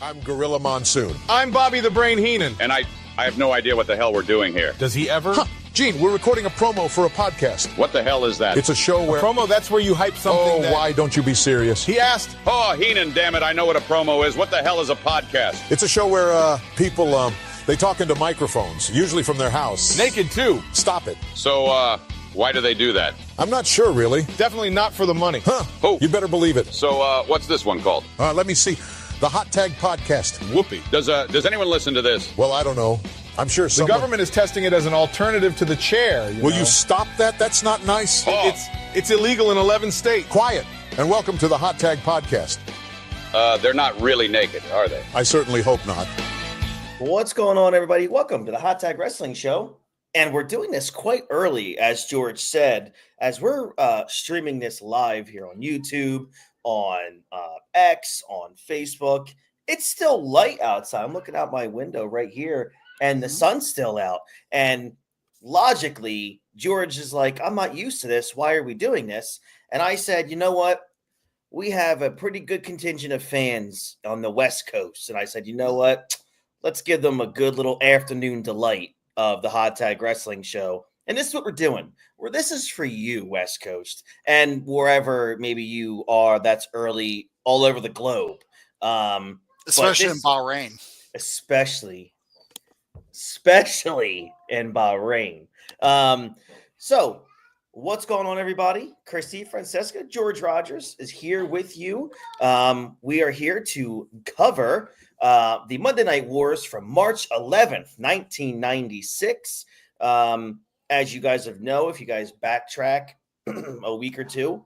I'm Gorilla Monsoon. I'm Bobby the Brain Heenan. And I have no idea what the hell we're doing here. Does he ever? Gene, we're recording a promo for a podcast. What the hell is that? It's a show where... Promo, that's where you hype something. Why don't you be serious? He asked. Oh, Heenan, damn it, I know what a promo is. What the hell is a podcast? It's a show where people, they talk into microphones, usually from their house. Naked, too. Stop it. So, why do they do that? I'm not sure, really. Definitely not for the money. Oh. You better believe it. So, what's this one called? Let me see. The Hot Tag Podcast. Whoopee. Does anyone listen to this? Well, I don't know. I'm sure The government is testing it as an alternative to the chair. Will you stop that? That's not nice. Oh. It's illegal in 11 states. Quiet. And welcome to the Hot Tag Podcast. They're not really naked, are they? I certainly hope not. What's going on, everybody? Welcome to the Hot Tag Wrestling Show. And we're doing this quite early, as George said, as we're streaming this live here on YouTube, on X, on Facebook. It's still light outside. I'm looking out my window right here, and the sun's still out. And logically, George is like, I'm not used to this. Why are we doing this? And I said, you know what? We have a pretty good contingent of fans on the West Coast. And I said, you know what? Let's give them a good little afternoon delight of the Hot Tag Wrestling Show. And this is what we're doing. This is for you, West Coast, and wherever maybe you are, that's early all over the globe. Especially in Bahrain. Especially in Bahrain. So what's going on, everybody? Christy, Francesca, George Rogers is here with you. We are here to cover the Monday Night Wars from March 11th, 1996. As you guys know, if you guys backtrack a week or two,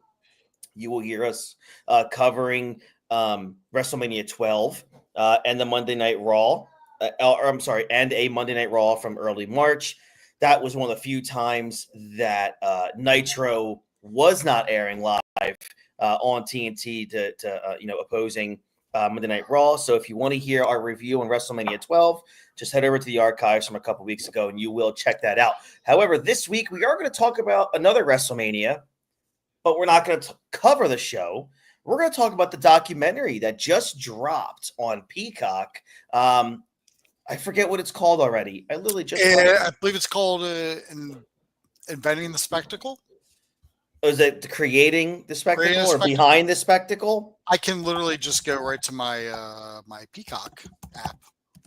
you will hear us covering WrestleMania 12 and the Monday Night Raw. And a Monday Night Raw from early March. That was one of the few times that Nitro was not airing live on TNT to opposing Monday Night Raw. So if you want to hear our review on WrestleMania 12, just head over to the archives from a couple weeks ago and you will check that out. However, this week we are going to talk about another WrestleMania, but we're not going to cover the show. We're going to talk about the documentary that just dropped on Peacock. I forget what it's called already. I literally just I believe it's called Inventing the Spectacle. Is it creating the spectacle or behind the spectacle? I can literally just go right to my my Peacock app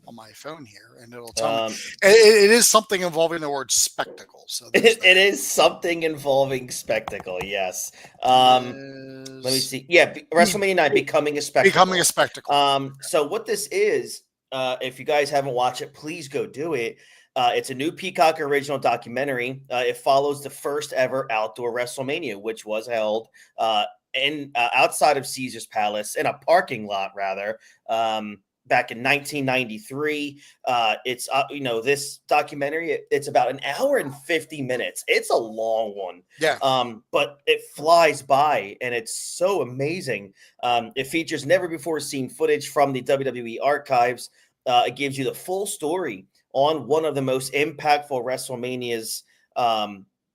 on my phone here, and it'll tell me. It is something involving the word spectacle. So it is something involving spectacle. Yes. Let me see. Yeah, WrestleMania 9 becoming a spectacle. Becoming a spectacle. So what this is, if you guys haven't watched it, please go do it. It's a new Peacock original documentary. It follows the first ever outdoor WrestleMania, which was held outside of Caesar's Palace in a parking lot, rather, back in 1993. It's this documentary. It's about an hour and 50 minutes. It's a long one. Yeah. But it flies by, and it's so amazing. It features never before seen footage from the WWE archives. It gives you the full story on one of the most impactful WrestleManias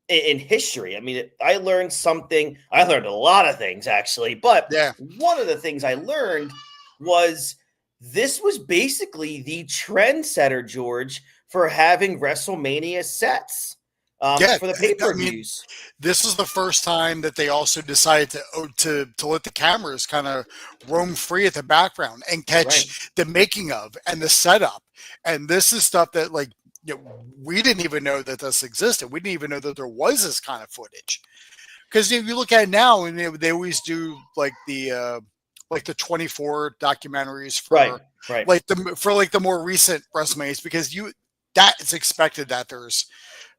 in history. I mean, I learned a lot of things, actually, but one of the things I learned was this was basically the trendsetter, George, for having WrestleMania sets for the pay-per-views. This is the first time that they also decided to let the cameras kind of roam free at the background and catch the making of and the setup. And this is stuff that, we didn't even know that this existed. We didn't even know that there was this kind of footage. Because if you look at it now, and they always do the 24 documentaries for the more recent WrestleManias, because it's expected that there's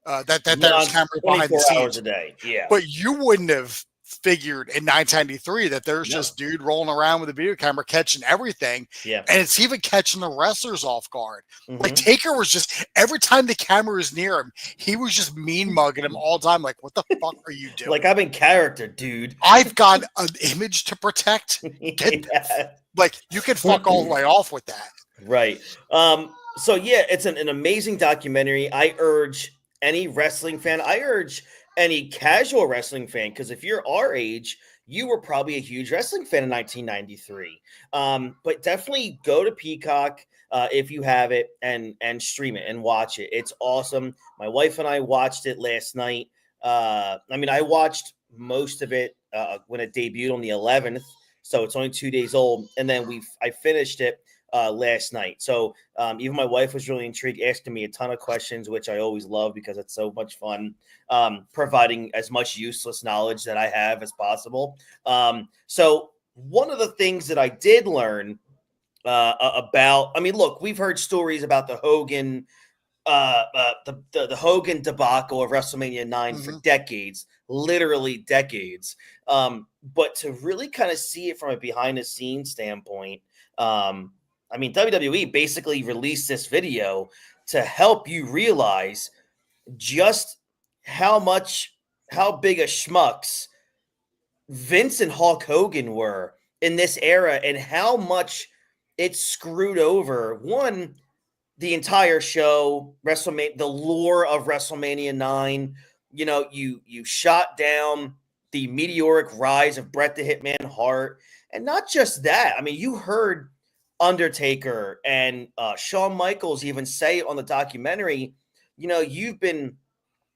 there's cameras behind the scenes hours a day. Yeah, but you wouldn't have figured in 1993 that there's just dude rolling around with a video camera catching everything. Yeah, and it's even catching the wrestlers off guard. Mm-hmm. Like Taker was just, every time the camera was near him, he was just mean mugging him all the time. Like, what the fuck are you doing? Like, I'm in character, dude. I've got an image to protect. Like, you can fuck all the way off with that. Right. So yeah, it's an amazing documentary. I urge any wrestling fan, any casual wrestling fan, because if you're our age, you were probably a huge wrestling fan in 1993. But definitely go to Peacock if you have it and stream it and watch it. It's awesome. My wife and I watched it last night. I watched most of it when it debuted on the 11th, so it's only 2 days old, and then I finished it last night. So even my wife was really intrigued, asking me a ton of questions, which I always love because it's so much fun, providing as much useless knowledge that I have as possible. So one of the things that I did learn about, look, we've heard stories about the Hogan, the Hogan debacle of WrestleMania 9 for decades, literally decades. But to really kind of see it from a behind the scenes standpoint, WWE basically released this video to help you realize just how big a schmucks Vince and Hulk Hogan were in this era and how much it screwed over the entire show, WrestleMania, the lore of WrestleMania 9. You shot down the meteoric rise of Bret the Hitman Hart. And not just that. You heard Undertaker and Shawn Michaels even say on the documentary, you've been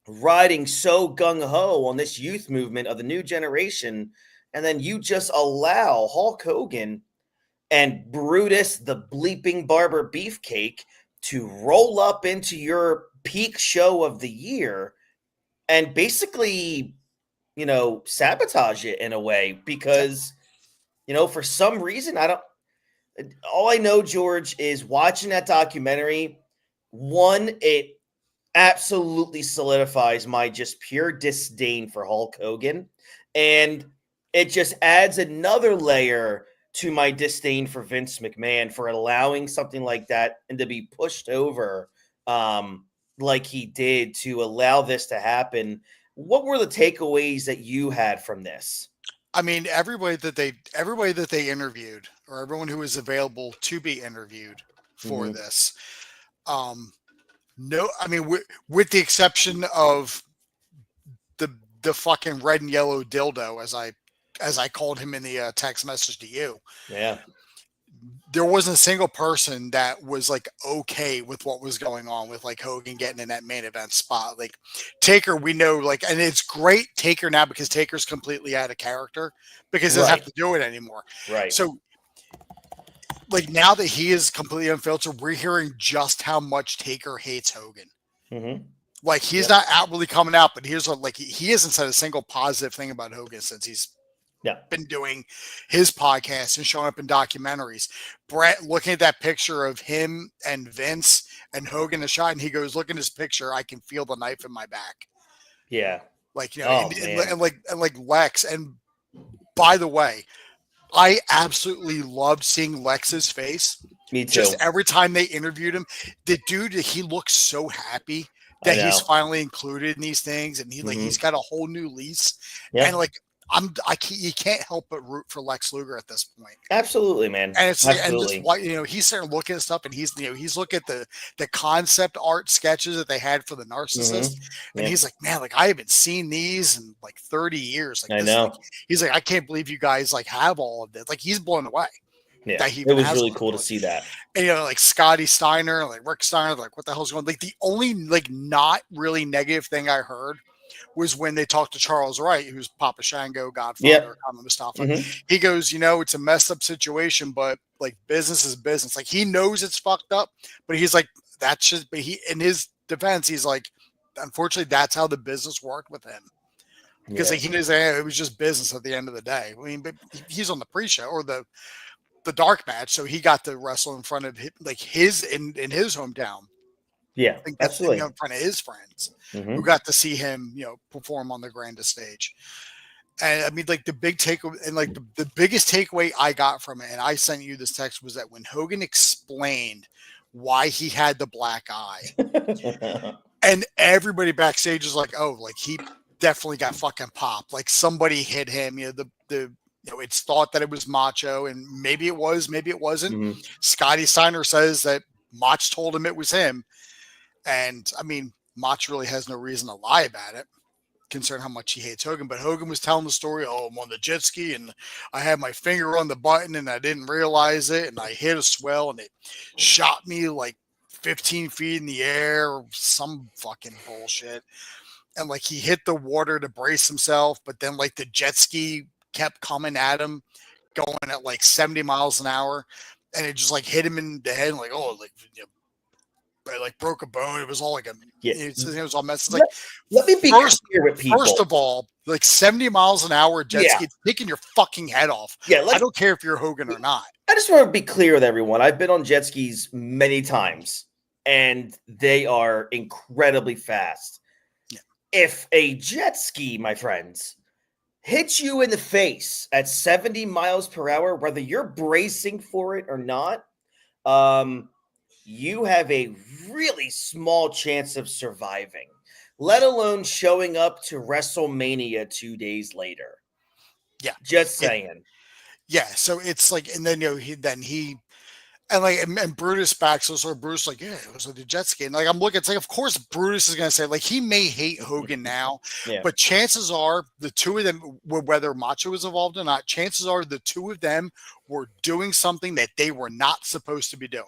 riding so gung-ho on this youth movement of the new generation, and then you just allow Hulk Hogan and Brutus the bleeping Barber Beefcake to roll up into your peak show of the year and basically, sabotage it in a way because, for some reason, all I know, George, is watching that documentary, it absolutely solidifies my just pure disdain for Hulk Hogan. And it just adds another layer to my disdain for Vince McMahon for allowing something like that and to be pushed over like he did to allow this to happen. What were the takeaways that you had from this? Everybody that they interviewed, or everyone who was available to be interviewed for this, with the exception of the fucking red and yellow dildo, as I called him in the text message to you. Yeah. There wasn't a single person that was like okay with what was going on with like Hogan getting in that main event spot. Like Taker, we know, like, and it's great Taker now because Taker's completely out of character because he doesn't have to do it anymore. Right. So like now that he is completely unfiltered, we're hearing just how much Taker hates Hogan. Mm-hmm. Like he's not outwardly coming out, but here's what, like, he hasn't said a single positive thing about Hogan since he's been doing his podcast and showing up in documentaries. Brett looking at that picture of him and Vince and Hogan in the shot, and he goes, "Look at this picture. I can feel the knife in my back." Yeah. Like, and like Lex. And by the way, I absolutely loved seeing Lex's face. Me too. Just every time they interviewed him, the dude, he looks so happy that he's finally included in these things, and he's got a whole new lease. Yeah. And like you can't help but root for Lex Luger at this point. Absolutely, man. And it's absolutely. And why he's starting looking at stuff, and he's looking at the concept art sketches that they had for the Narcissist, and he's like, man, like I haven't seen these in like 30 years. Like, I know. He's like, I can't believe you guys like have all of this. Like he's blown away. Yeah, it was really cool to see that. And like Scotty Steiner, like Rick Steiner, like what the hell's going on? Like the only like not really negative thing I heard was when they talked to Charles Wright, who's Papa Shango, Godfather, Mustafa. He goes, it's a messed up situation, but like business is business. Like he knows it's fucked up, but he's like, that's just, but he, in his defense, he's like, unfortunately, that's how the business worked with him. Because like, he knows it was just business at the end of the day. I mean, but he's on the pre-show or the dark match, so he got to wrestle in front of in his hometown. Yeah, absolutely. In front of his friends who got to see him, perform on the grandest stage. And I mean, like the big takeaway, and like the biggest takeaway I got from it, and I sent you this text, was that when Hogan explained why he had the black eye, and everybody backstage is like, "Oh, like he definitely got fucking popped. Like somebody hit him." It's thought that it was Macho, and maybe it was, maybe it wasn't. Scotty Steiner says that Mach told him it was him. And I mean, Mach really has no reason to lie about it. concerned how much he hates Hogan, but Hogan was telling the story. Oh, I'm on the jet ski and I had my finger on the button and I didn't realize it. And I hit a swell and it shot me like 15 feet in the air, or some fucking bullshit. And like he hit the water to brace himself, but then like the jet ski kept coming at him, going at like 70 miles an hour. And it just like hit him in the head and like, oh, like, you know, I like broke a bone. It was all like it was all messed. Like, let me be clear with people. First of all, like 70 miles an hour jet ski, taking your fucking head off. Yeah, I don't care if you're Hogan or not. I just want to be clear with everyone. I've been on jet skis many times, and they are incredibly fast. Yeah. If a jet ski, my friends, hits you in the face at 70 miles per hour, whether you're bracing for it or not, you have a really small chance of surviving, let alone showing up to WrestleMania 2 days later. Yeah. Just saying. So it's like, and then, you know, and Brutus backs us, or Bruce, like, yeah, it was like the jet ski. And like, I'm looking, it's like, of course, Brutus is going to say, like, he may hate Hogan now, but chances are the two of them, whether Macho was involved or not, chances are the two of them were doing something that they were not supposed to be doing.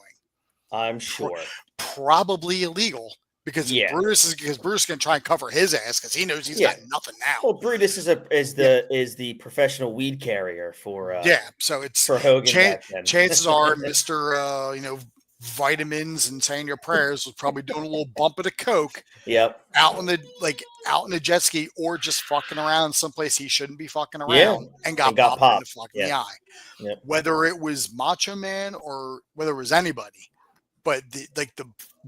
I'm sure. Probably illegal because Brutus is going to try and cover his ass because he knows he's got nothing now. Well, Brutus is the professional weed carrier for so it's for Hogan. Chances are, Mr. Vitamins and saying your prayers was probably doing a little bump of the coke. Yep. Out in the jet ski, or just fucking around someplace he shouldn't be fucking around and got popped in the fucking eye. Yep. Whether it was Macho Man or whether it was anybody. But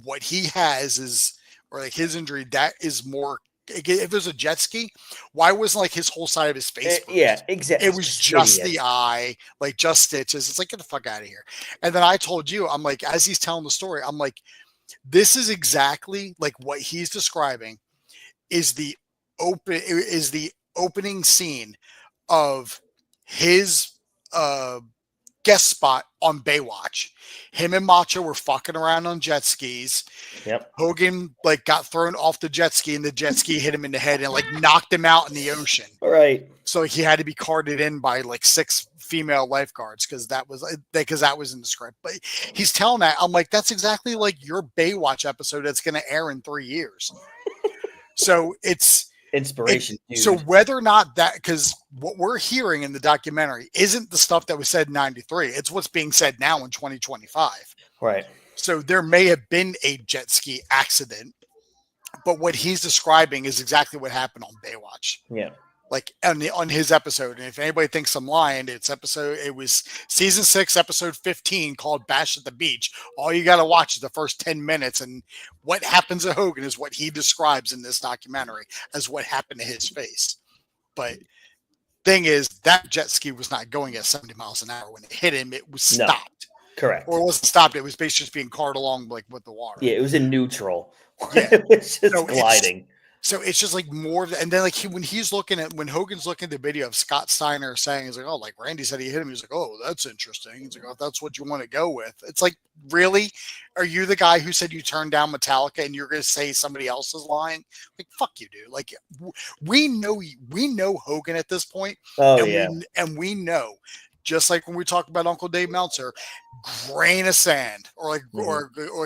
what he has is, or like his injury, that is more. If there's a jet ski, why wasn't like his whole side of his face? Exactly. It was just the eye, like just stitches. It's like, get the fuck out of here. And then I told you, I'm like, as he's telling the story, I'm like, this is exactly like what he's describing is the opening scene of his guest spot on Baywatch. Him and Macho were fucking around on jet skis. Yep. Hogan like got thrown off the jet ski and the jet ski hit him in the head and like knocked him out in the ocean. All right. So he had to be carted in by like 6 female lifeguards because that was in the script. But he's telling that, I'm like, that's exactly like your Baywatch episode that's going to air in 3 years. So it's inspiration. So whether or not that, because what we're hearing in the documentary isn't the stuff that was said in 93. It's what's being said now in 2025. Right. So there may have been a jet ski accident, but what he's describing is exactly what happened on Baywatch. Yeah. Like on his episode. And if anybody thinks I'm lying, it was season 6, episode 15 called Bash at the Beach. All you got to watch is the first 10 minutes. And what happens to Hogan is what he describes in this documentary as what happened to his face. But thing is, that jet ski was not going at 70 miles an hour. When it hit him, it was stopped. Correct. Or it wasn't stopped. It was basically just being carted along like with the water. Yeah, it was in neutral. Yeah. It was just gliding. So it's just like more of the, and then like when Hogan's looking at the video of Scott Steiner saying, he's like, oh, like Randy said he hit him. He's like, oh, that's interesting. He's like, oh, if that's what you want to go with. It's like, really? Are you the guy who said you turned down Metallica and you're going to say somebody else is lying? Like, fuck you, dude. Like, we know Hogan at this point. Oh, and we know, just like when we talk about Uncle Dave Meltzer, grain of sand or like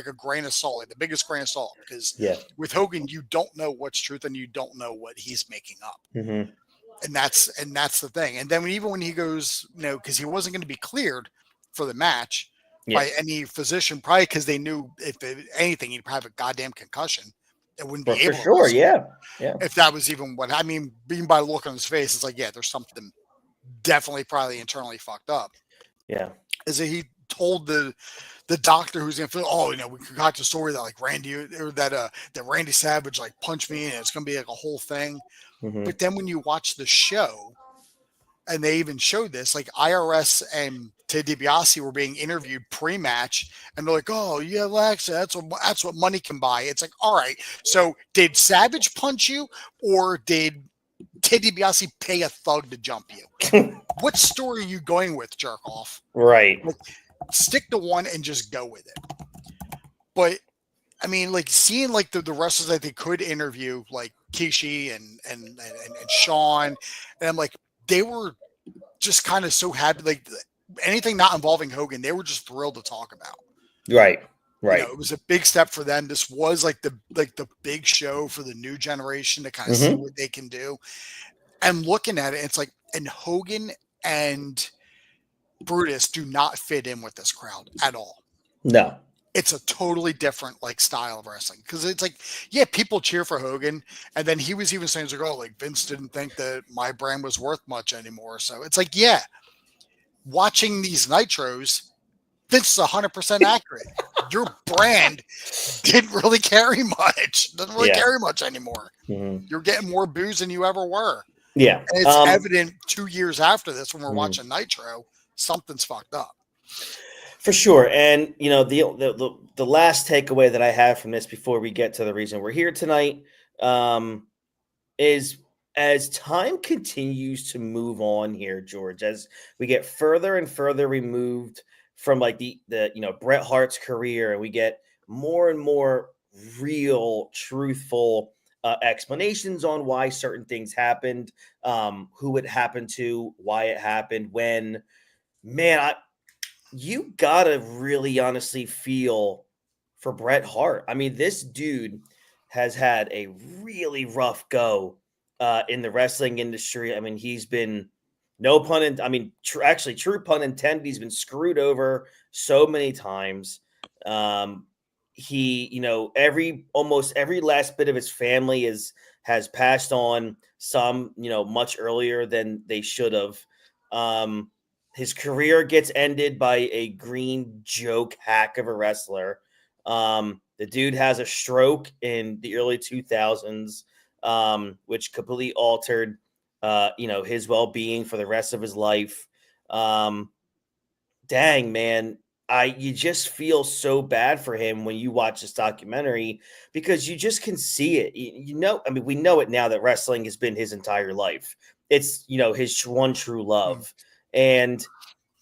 a grain of salt, like the biggest grain of salt. Because with Hogan, you don't know what's truth and you don't know what he's making up. Mm-hmm. And that's the thing. And then even when he goes, because he wasn't going to be cleared for the match by any physician, probably because they knew if anything, he'd probably have a goddamn concussion. It wouldn't be able to. For sure, yeah. If that was even what I mean, being by the look on his face, it's like, there's something definitely probably internally fucked up. Yeah. Is that he told the doctor who's going to we got the story that like Randy or that Randy Savage like punched me and it's going to be like a whole thing. Mm-hmm. But then when you watch the show and they even showed this, like IRS and Ted DiBiase were being interviewed pre-match and they're like, oh yeah, Lex, that's what money can buy. It's like, all right. So did Savage punch you or did Ted DiBiase pay a thug to jump you? What story are you going with, jerk off? Right. Like, stick to one and just go with it. But I mean, like seeing like the wrestlers that they could interview, like Kishi and Sean, and I'm like, they were just kind of so happy. Like anything not involving Hogan, they were just thrilled to talk about. Right. You know, it was a big step for them. This was like the big show for the new generation to kind of see what they can do. And looking at it, it's like, and Hogan and Brutus do not fit in with this crowd at all. No. It's a totally different like style of wrestling, because it's like, yeah, people cheer for Hogan, and then he was even saying like, oh, like Vince didn't think that my brand was worth much anymore. So it's like, yeah, watching these Nitros, Vince is 100% accurate. Your brand didn't really carry much. Doesn't really carry much anymore. You're getting more boos than you ever were. Yeah, and it's evident 2 years after this when we're watching Nitro, something's fucked up. For sure. And, you know, the last takeaway that I have from this before we get to the reason we're here tonight is as time continues to move on here, George, as we get further and further removed from like the you know, Bret Hart's career, and we get more and more real, truthful explanations on why certain things happened, who it happened to, why it happened, when, man, you gotta really honestly feel for Bret Hart. I mean, this dude has had a really rough go in the wrestling industry. I mean, he's been, no pun in, I mean, actually, true pun intended, he's been screwed over so many times. He, you know, almost every last bit of his family has passed on, some, you know, much earlier than they should have. His career gets ended by a green joke hack of a wrestler. The dude has a stroke in the early 2000s, which completely altered, you know, his well-being for the rest of his life. Dang, man, you just feel so bad for him when you watch this documentary, because you just can see it. You know, I mean, we know it now that wrestling has been his entire life. It's, you know, his one true love. And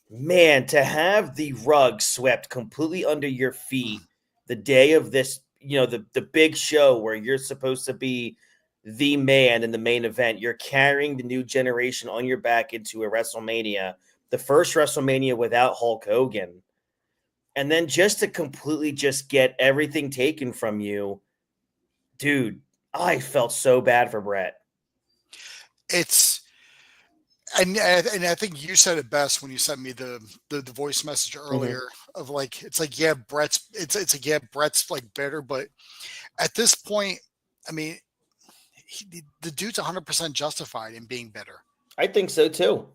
man, to have the rug swept completely under your feet the day of this, you know, the big show where you're supposed to be the man in the main event, you're carrying the new generation on your back into a WrestleMania, the first WrestleMania without Hulk Hogan. And then just to completely just get everything taken from you, dude, I felt so bad for Bret. And I think you said it best when you sent me the voice message earlier of like, it's like, yeah, Bret's like bitter, but at this point, I mean, the dude's 100% justified in being bitter. I think so too.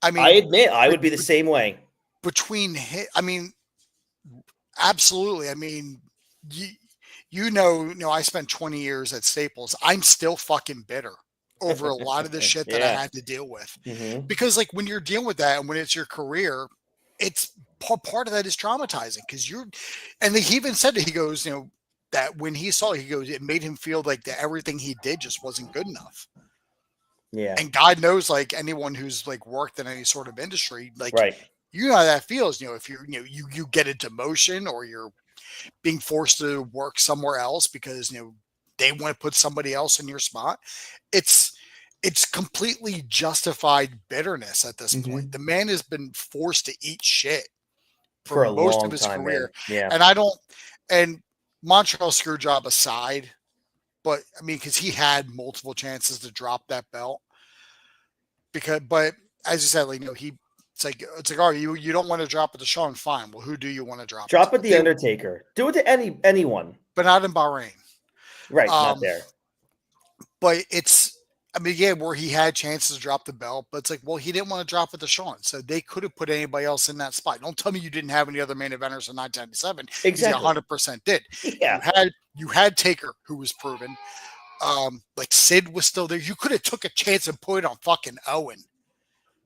I mean, I admit I would be the same way. I mean, absolutely. I mean, you know, I spent 20 years at Staples. I'm still fucking bitter over a lot of the shit that I had to deal with, because like when you're dealing with that and when it's your career, it's part of that is traumatizing, because and he even said that, he goes, you know, that when he saw it, he goes, it made him feel like that everything he did just wasn't good enough. Yeah. And God knows, like anyone who's like worked in any sort of industry, like, you know how that feels, you know, if you're, you know, you get a demotion or you're being forced to work somewhere else because, you know, they want to put somebody else in your spot. It's completely justified bitterness at this point. The man has been forced to eat shit for a most long of his time, career. man. Yeah. And Montreal Screwjob aside, but I mean, because he had multiple chances to drop that belt. But as you said, like, you know, it's like, oh, you don't want to drop it to Shawn, fine. Well, who do you want to drop? Drop it to The Undertaker. Do it to anyone, but not in Bahrain. Right, not there. But I mean, yeah, where he had chances to drop the belt, but it's like, well, he didn't want to drop it to Shawn, so they could have put anybody else in that spot. Don't tell me you didn't have any other main eventers in 1997. Exactly, 100% did. Yeah, you had Taker, who was proven. Like Sid was still there. You could have took a chance and put it on fucking Owen.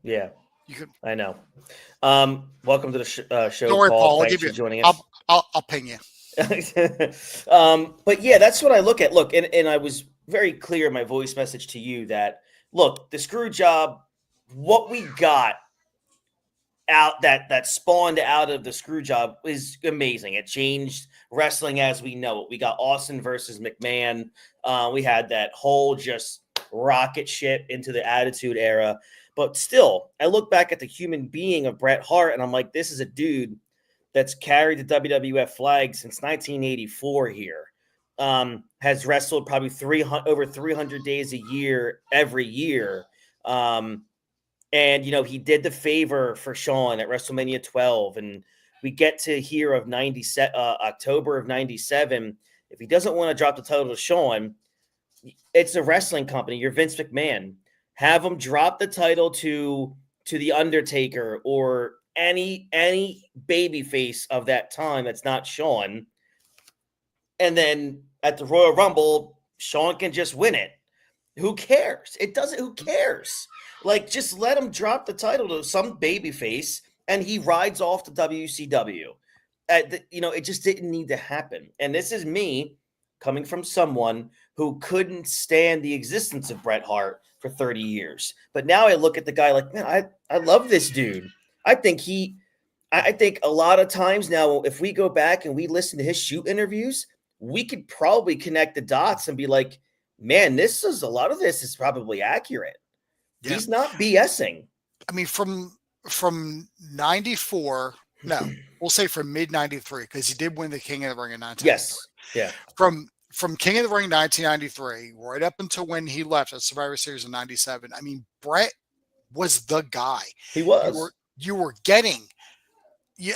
Yeah, you could. I know. Welcome to the show. Don't worry, Paul. Thanks for joining us. I'll ping you. But yeah, that's what I look at. Look, and I was very clear in my voice message to you that, look, the screw job, what we got out that spawned out of the screw job is amazing. It changed wrestling as we know it. We got Austin versus McMahon. We had that whole just rocket ship into the Attitude Era. But still, I look back at the human being of Bret Hart, and I'm like, this is a dude that's carried the WWF flag since 1984 here. Has wrestled probably over 300 days a year every year. And, he did the favor for Shawn at WrestleMania 12. And we get to hear of October of 97. If he doesn't want to drop the title to Shawn, it's a wrestling company. You're Vince McMahon. Have him drop the title to The Undertaker or any baby face of that time that's not Shawn. And then at the Royal Rumble, Shawn can just win it. Who cares? Who cares? Like, just let him drop the title to some babyface, and he rides off to WCW. It just didn't need to happen. And this is me coming from someone who couldn't stand the existence of Bret Hart for 30 years. But now I look at the guy like, man, I love this dude. I think a lot of times now, if we go back and we listen to his shoot interviews, we could probably connect the dots and be like, man, a lot of this is probably accurate. Yeah. He's not BSing. I mean, from 94, no, we'll say from mid 93, because he did win the King of the Ring in 1993. Yes. Yeah. From King of the Ring 1993, right up until when he left at Survivor Series in 97. I mean, Bret was the guy. He was. You were getting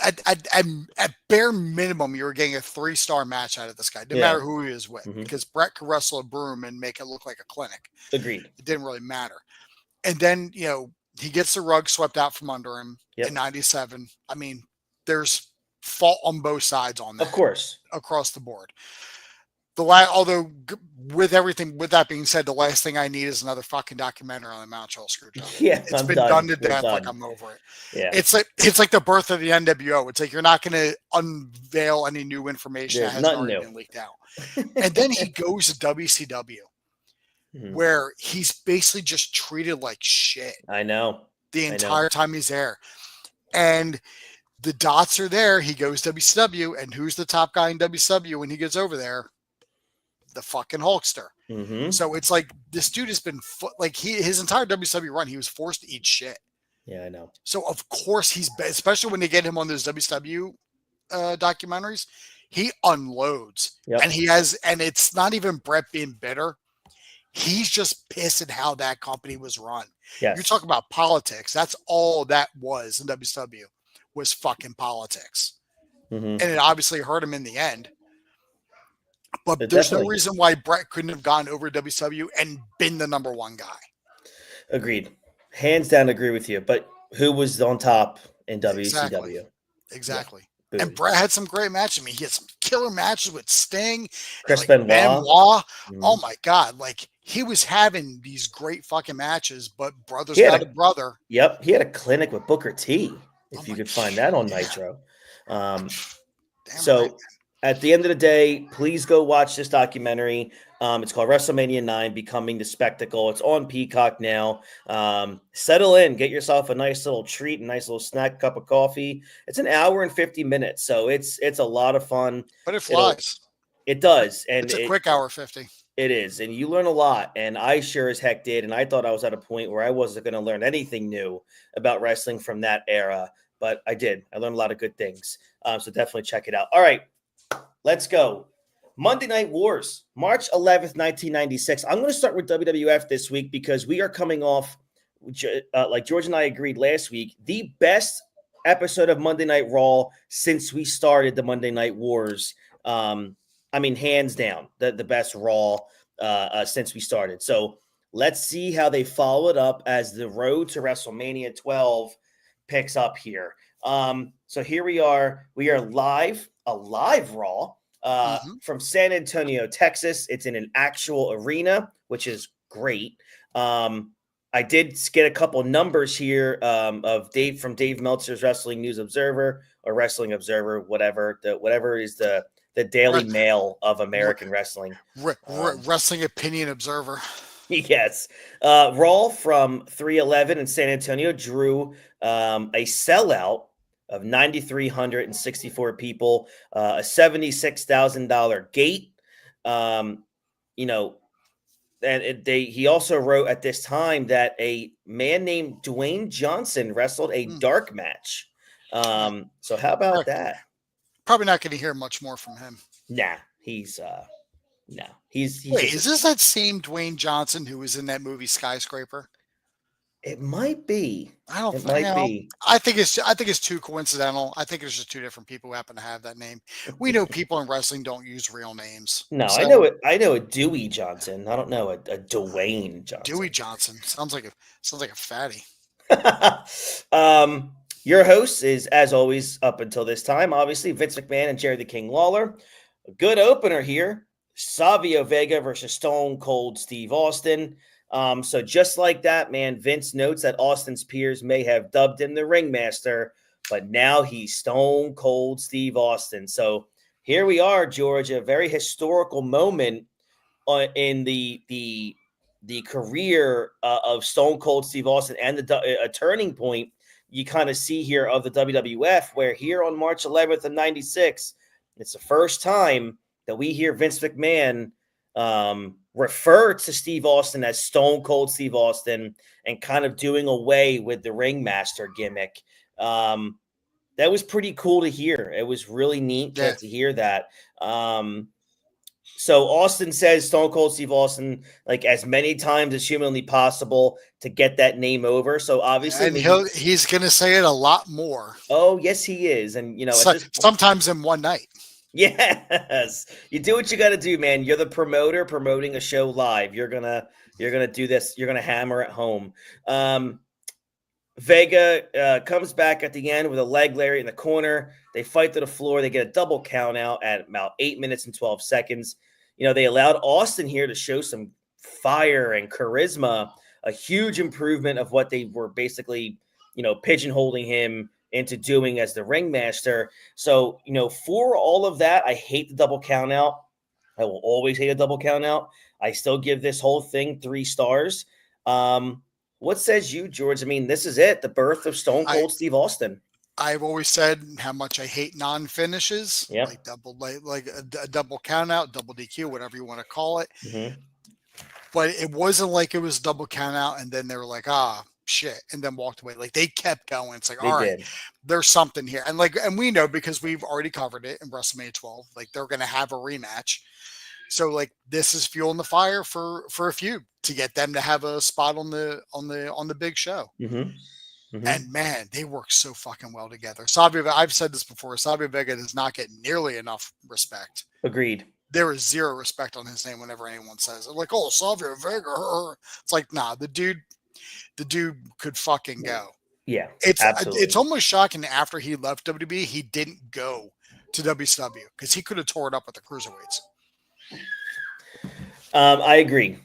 at bare minimum, you were getting a 3-star match out of this guy, no matter who he was with, because Bret could wrestle a broom and make it look like a clinic. Agreed. It didn't really matter. And then, he gets the rug swept out from under him in 97. I mean, there's fault on both sides on that. Of course. Across the board. Although with that being said, the last thing I need is another fucking documentary on the Mount Charles Screwjob. Yeah, it's been done to death. Like, I'm over it. Yeah, it's like the birth of the NWO. It's like you're not going to unveil any new information that has already been leaked out. And then he goes to WCW, where he's basically just treated like shit. I know. The entire time he's there, and the dots are there. He goes WCW, and who's the top guy in WCW when he gets over there? The fucking Hulkster. So it's like this dude has been his entire WCW run, he was forced to eat shit. Yeah, I know. So of course especially when they get him on those WCW documentaries, he unloads. And and it's not even Bret being bitter. He's just pissed at how that company was run. Yes. You talk about politics. That's all that was in WCW, was fucking politics. And it obviously hurt him in the end. But there's no reason why Bret couldn't have gone over WCW and been the number one guy. Agreed. Hands down agree with you. But who was on top in WCW? Exactly. Yeah. And Bret had some great matches. I mean, he had some killer matches with Sting. Chris Benoit. Oh, my God. Like, he was having these great fucking matches, but brother's got a brother. Yep. He had a clinic with Booker T, if you could find that on Nitro. At the end of the day, please go watch this documentary. It's called WrestleMania 9, Becoming the Spectacle. It's on Peacock now. Settle in. Get yourself a nice little treat, a nice little snack, cup of coffee. It's an hour and 50 minutes, so it's a lot of fun. But it flies. It does. And it's a quick hour 50. It is, and you learn a lot, and I sure as heck did, and I thought I was at a point where I wasn't going to learn anything new about wrestling from that era, but I did. I learned a lot of good things, so definitely check it out. All right. Let's go. Monday Night Wars, March 11th, 1996. I'm going to start with WWF this week because we are coming off, like George and I agreed last week, the best episode of Monday Night Raw since we started the Monday Night Wars. I mean, hands down, the best Raw since we started. So let's see how they follow it up as the road to WrestleMania 12 picks up here. So here we are. We are live, a live Raw from San Antonio, Texas. It's in an actual arena, which is great. I did get a couple numbers here of from Dave Meltzer's Wrestling News Observer or Wrestling Observer, whatever is the Daily Mail of American wrestling. Wrestling Opinion Observer. Yes. Raw from 311 in San Antonio drew a sellout of 9,364 people, a $76,000 gate. Um, you know, and he also wrote at this time that a man named Dwayne Johnson wrestled a dark match. So how about that? Probably not going to hear much more from him. Nah, he's Wait, just is this that same Dwayne Johnson who was in that movie Skyscraper? it might be. I don't. It might be. I think it's too coincidental. I think it's just two different people who happen to have that name. We know people in wrestling don't use real names. No, so, I know it. I know a Dewey Johnson. I don't know a Dwayne Johnson. Dewey Johnson sounds like a fatty. Your host is, as always, up until this time, obviously Vince McMahon and Jerry the King Lawler. A good opener here. Savio Vega versus Stone Cold Steve Austin. So just like that, man, Vince notes that Austin's peers may have dubbed him the ringmaster, but now he's Stone Cold Steve Austin. So here we are, George, a very historical moment in the career of Stone Cold Steve Austin and a turning point you kind of see here of the WWF, where here on March 11th of 96, it's the first time that we hear Vince McMahon refer to Steve Austin as Stone Cold Steve Austin and kind of doing away with the ringmaster gimmick. That was pretty cool to hear. It was really neat to hear that. So Austin says Stone Cold Steve Austin like as many times as humanly possible to get that name over. So obviously, and he's going to say it a lot more. Oh, yes, he is. And sometimes in one night. Yes, you do what you got to do, man. You're the promoter promoting a show live. You're gonna do this. You're gonna hammer it home. Vega comes back at the end with a leg lariat in the corner. They fight to the floor. They get a double count out at about 8 minutes and 12 seconds. They allowed Austin here to show some fire and charisma, a huge improvement of what they were basically, pigeonholing him into doing as the ringmaster. So, for all of that, I hate the double count out. I will always hate a double count out. I still give this whole thing 3 stars. What says you, George? I mean, this is it. The birth of Stone Cold Steve Austin. I've always said how much I hate non-finishes, like a double count out, double DQ, whatever you want to call it. Mm-hmm. But it wasn't like it was double count out and then they were like, shit, and then walked away. Like they kept going. It's like, all right, there's something here. And we know because we've already covered it in WrestleMania 12, like they're going to have a rematch. So like this is fueling the fire for a feud to get them to have a spot on the big show. Mm-hmm. Mm-hmm. And man, they work so fucking well together. I've said this before. Savio Vega does not get nearly enough respect. Agreed. There is zero respect on his name whenever anyone says it. Like, oh, Savio Vega. It's like, nah, the dude could fucking go. Yeah, it's almost shocking after he left WWE, he didn't go to WCW because he could have tore it up with the cruiserweights. I agree.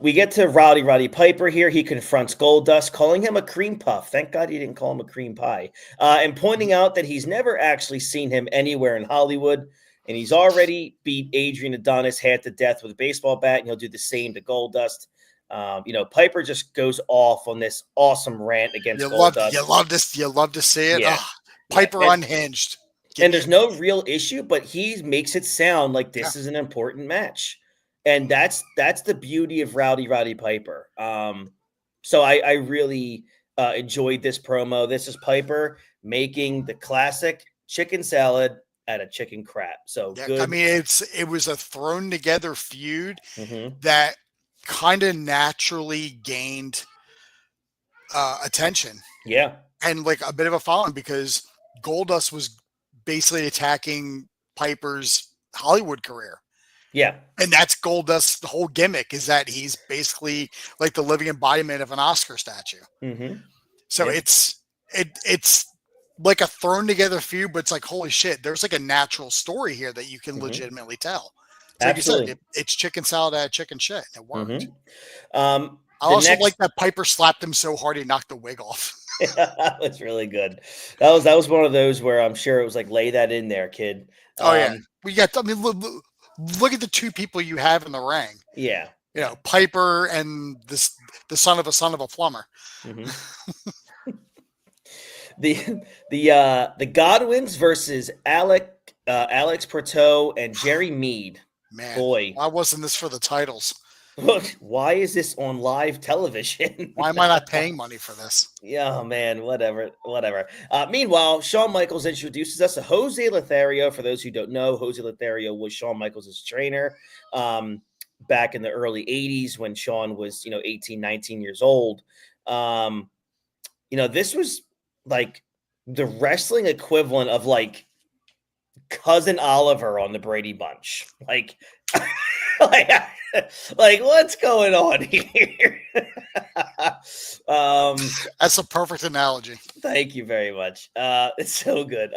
We get to Roddy Piper here. He confronts Goldust, calling him a cream puff. Thank God he didn't call him a cream pie. And pointing out that he's never actually seen him anywhere in Hollywood. And he's already beat Adrian Adonis half to death with a baseball bat. And he'll do the same to Goldust. Piper just goes off on this awesome rant against Goldust. You love to see it. Yeah. Piper unhinged. And there's no real issue, but he makes it sound like this is an important match. And that's the beauty of Roddy Piper. So I really enjoyed this promo. This is Piper making the classic chicken salad out of chicken crap. So good. I mean, it was a thrown together feud that kind of naturally gained attention. Yeah. And like a bit of a following because Goldust was basically attacking Piper's Hollywood career. Yeah. And that's Goldust's whole gimmick is that he's basically like the living embodiment of an Oscar statue. Mm-hmm. So it's like a thrown together feud, but it's like, holy shit, there's like a natural story here that you can legitimately tell. So like you said, it's chicken salad out of chicken shit. And it worked. I also like that Piper slapped him so hard he knocked the wig off. That was really good. That was one of those where I'm sure it was like, lay that in there, kid. Yeah. Look at the 2 people you have in the ring. Yeah. Piper and the son of a plumber. Mm-hmm. The Godwins versus Alex Pertot and Jerry Mead. Man, boy, why wasn't this for the titles? Look, why is this on live television? Why am I not paying money for this? Yeah, man, whatever. Meanwhile, Shawn Michaels introduces us to Jose Lothario. For those who don't know, Jose Lothario was Shawn Michaels' trainer back in the early 80s when Shawn was, 18, 19 years old. This was like the wrestling equivalent of like Cousin Oliver on the Brady Bunch. Like, like what's going on here? That's a perfect analogy. Thank you very much. It's so good.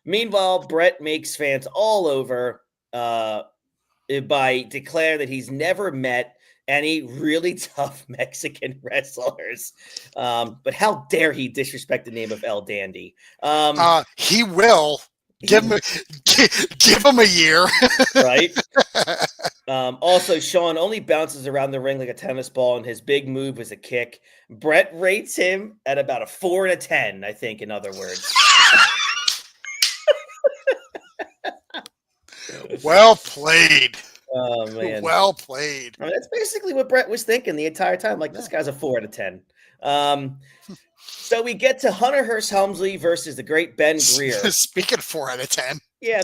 Meanwhile, Brett makes fans all over by declaring that he's never met any really tough Mexican wrestlers. But how dare he disrespect the name of El Dandy? He will. Give him a year. Right? Also, Shawn only bounces around the ring like a tennis ball, and his big move is a kick. Brett rates him at about a 4 out of 10, I think, in other words. Well played. Oh, man. Well played. I mean, that's basically what Brett was thinking the entire time. Like, this guy's a 4 out of 10. So we get to Hunter Hearst Helmsley versus the great Ben Greer. Speaking of 4 out of 10. Yeah,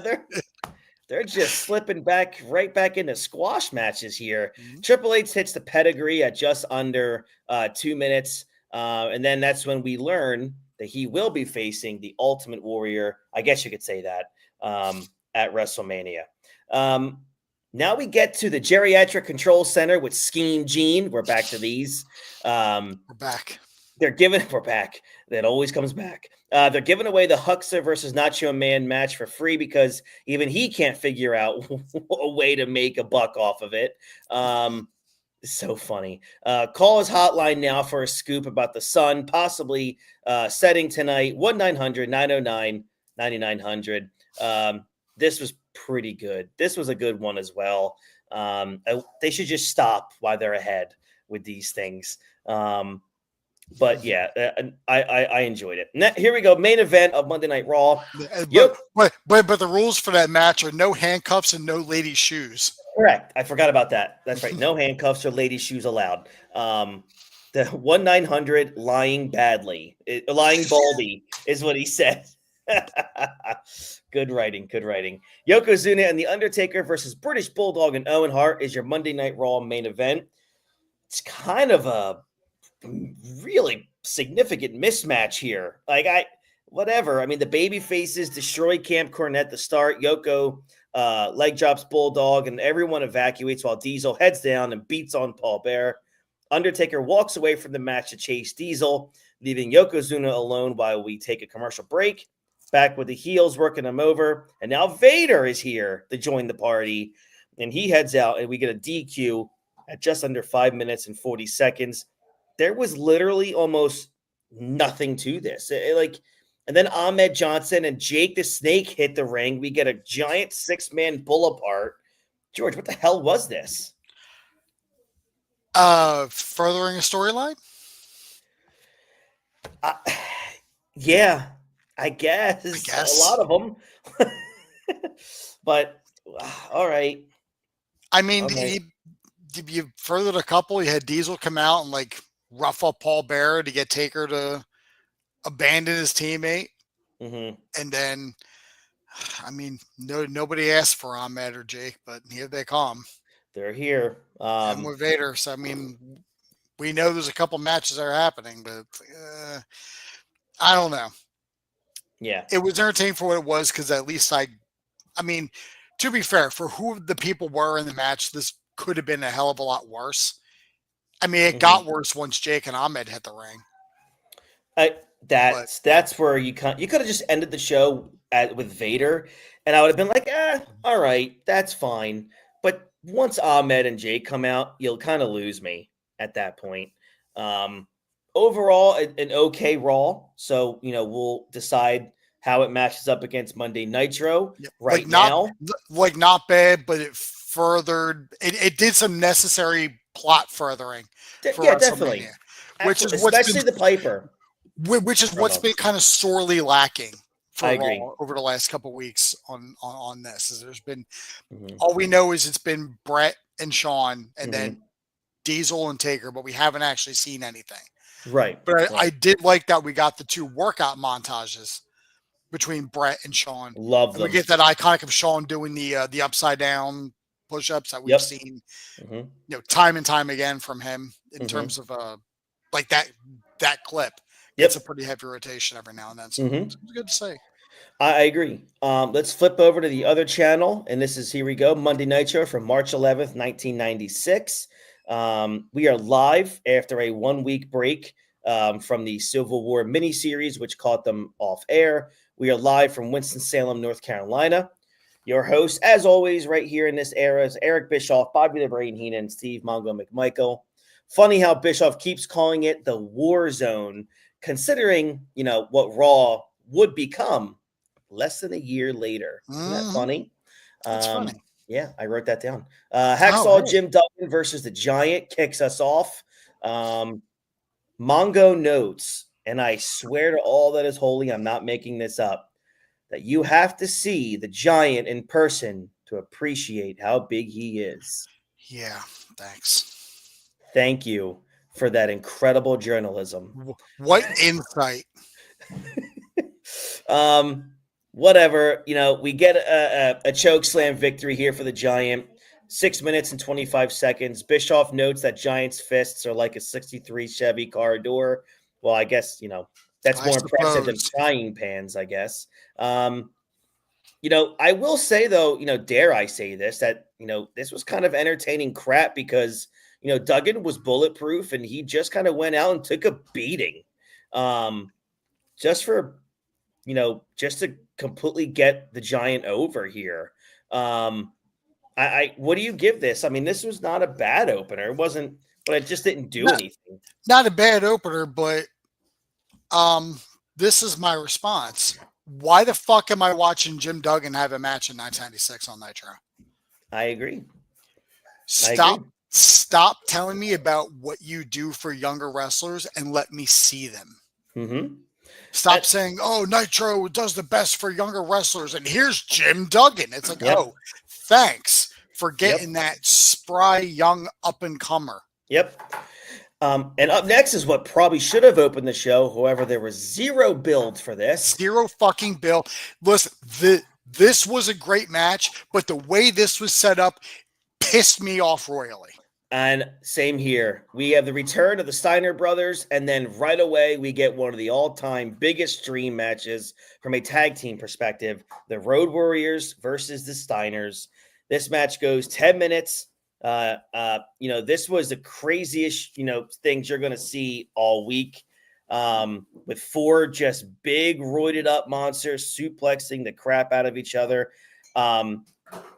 they're just slipping right back into squash matches here. Mm-hmm. Triple H hits the pedigree at just under 2 minutes. And then that's when we learn that he will be facing the Ultimate Warrior. I guess you could say that at WrestleMania. Now we get to the Geriatric Control Center with Scheme Gene. We're back to these. We're back. We're back. That always comes back. They're giving away the Huxer versus Nacho Man match for free because even he can't figure out a way to make a buck off of it. So funny. Call his hotline now for a scoop about the Sun possibly setting tonight. 1-900-909-9900. This was pretty good. This was a good one as well. They should just stop while they're ahead with these things. But yeah, I enjoyed it. Now, here we go. Main event of Monday Night Raw. But the rules for that match are no handcuffs and no ladies' shoes. Correct. I forgot about that. That's right. No handcuffs or ladies' shoes allowed. The 1-900 lying baldy is what he said. Good writing. Yokozuna and The Undertaker versus British Bulldog and Owen Hart is your Monday Night Raw main event. It's kind of a really significant mismatch here. Whatever. I mean, the baby faces destroy Camp Cornette to start. Yoko leg drops Bulldog, and everyone evacuates while Diesel heads down and beats on Paul Bearer. Undertaker walks away from the match to chase Diesel, leaving Yokozuna alone while we take a commercial break. Back with the heels working him over, and now Vader is here to join the party, and he heads out, and we get a DQ at just under 5 minutes and 40 seconds. There was literally almost nothing to this. And then Ahmed Johnson and Jake the Snake hit the ring. We get a giant 6-man pull apart. George, what the hell was this? Furthering a storyline? Yeah, I guess. A lot of them. But, all right. I mean, you furthered a couple. You had Diesel come out and rough up Paul Bearer to get Taker to abandon his teammate. Mm-hmm. And then, I mean, nobody asked for Ahmed or Jake, but here they come. They're here. And with Vader. So, I mean, we know there's a couple matches that are happening, but I don't know. Yeah. It was entertaining for what it was because at least I mean, to be fair, for who the people were in the match, this could have been a hell of a lot worse. I mean, it got worse once Jake and Ahmed hit the ring. That's where you could have just ended the show with Vader, and I would have been like, all right, that's fine. But once Ahmed and Jake come out, you'll kind of lose me at that point. Overall, an okay Raw. So, we'll decide how it matches up against Monday Nitro now. Not bad, but it furthered. It did some necessary plot furthering for Yeah, WrestleMania, definitely. which is Especially the Piper. Which is what's been kind of sorely lacking for I Raw agree. over the last couple of weeks on this. Is there's been Mhm. all we know is it's been Brett and Sean and then Diesel and Taker, but we haven't actually seen anything. Right. But I did like that we got the 2 workout montages between Brett and Sean. Love And them. we get that iconic of Sean doing the upside down push-ups that we've seen, time and time again from him in terms of like that clip. It's a pretty heavy rotation every now and then. So it's good to say. I agree. Let's flip over to the other channel, and this is, here we go, Monday Nitro from March 11th, 1996. We are live after a 1-week break from the Civil War miniseries, which caught them off air. We are live from Winston-Salem, North Carolina. Your host, as always, right here in this era is Eric Bischoff, Bobby the Brain Heenan, Steve Mongo McMichael. Funny how Bischoff keeps calling it the War Zone, considering, what Raw would become less than a year later. Isn't that funny? That's funny. Yeah, I wrote that down. Hacksaw Jim Duggan versus the Giant kicks us off. Mongo notes, and I swear to all that is holy, I'm not making this up, that you have to see the Giant in person to appreciate how big he is. Yeah, thanks. Thank you for that incredible journalism. What insight. Whatever, we get a choke slam victory here for the Giant. 6 minutes and 25 seconds. Bischoff notes that Giant's fists are like a 63 Chevy car door. Well, I guess, that's more impressive than frying pans, I guess. I will say, though, dare I say this, that, this was kind of entertaining crap because, Duggan was bulletproof and he just kind of went out and took a beating just to completely get the Giant over here. What do you give this? I mean, this was not a bad opener. It wasn't, but it just didn't do anything. Not a bad opener, but this is my response. Why the fuck am I watching Jim Duggan have a match in 1996 on Nitro? I agree. Stop telling me about what you do for younger wrestlers and let me see them. Stop saying, "Oh, Nitro does the best for younger wrestlers," and here's Jim Duggan. It's like, oh, thanks for getting that spry young up and comer. Yep. And up next is what probably should have opened the show. However, there was zero build for this. Zero fucking build. Listen, this was a great match, but the way this was set up pissed me off royally. And same here. We have the return of the Steiner brothers, and then right away we get one of the all-time biggest dream matches from a tag team perspective, the Road Warriors versus the Steiners. This match goes 10 minutes. This was the craziest, things you're going to see all week, with 4 just big roided up monsters suplexing the crap out of each other.